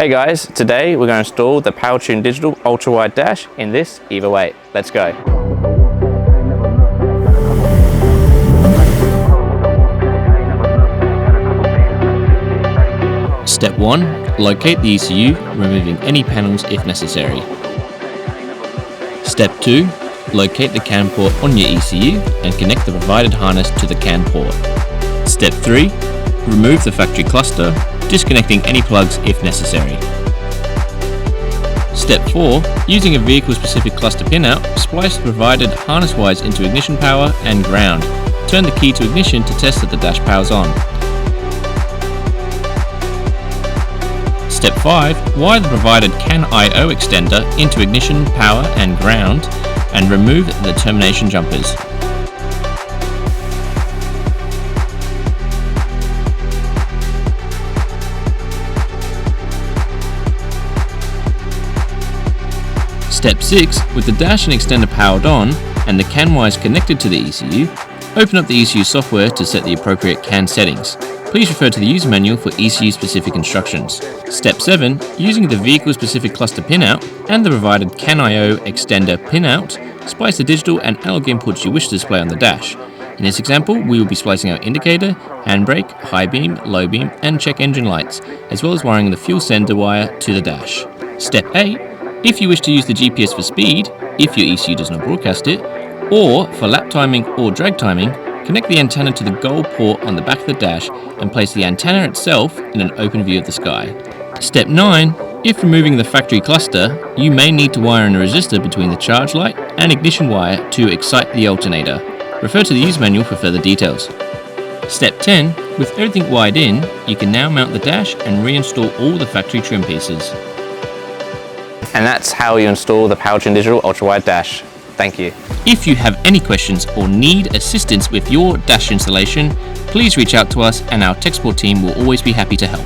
Hey guys, today we're going to install the Powertune Digital Ultra-Wide Dash in this EVO 8. Let's go. Step 1. Locate the ECU, removing any panels if necessary. Step 2. Locate the CAN port on your ECU and connect the provided harness to the CAN port. Step 3. Remove the factory cluster, disconnecting any plugs if necessary. Step 4. Using a vehicle-specific cluster pinout, splice the provided harness wires into ignition power and ground. Turn the key to ignition to test that the dash powers on. Step 5. Wire the provided CAN I/O extender into ignition, power and ground and remove the termination jumpers. Step 6. With the dash and extender powered on and the CAN wires connected to the ECU, open up the ECU software to set the appropriate CAN settings. Please refer to the user manual for ECU-specific instructions. Step 7. Using the vehicle-specific cluster pinout and the provided CAN I/O extender pinout, splice the digital and analog inputs you wish to display on the dash. In this example, we will be splicing our indicator, handbrake, high beam, low beam, and check engine lights, as well as wiring the fuel sender wire to the dash. Step 8. If you wish to use the GPS for speed, if your ECU does not broadcast it, or for lap timing or drag timing, connect the antenna to the goal port on the back of the dash and place the antenna itself in an open view of the sky. Step 9. If removing the factory cluster, you may need to wire in a resistor between the charge light and ignition wire to excite the alternator. Refer to the user manual for further details. Step 10. With everything wired in, you can now mount the dash and reinstall all the factory trim pieces. And that's how you install the Powertune Digital Ultra-Wide Dash. Thank you. If you have any questions or need assistance with your dash installation, please reach out to us and our tech support team will always be happy to help.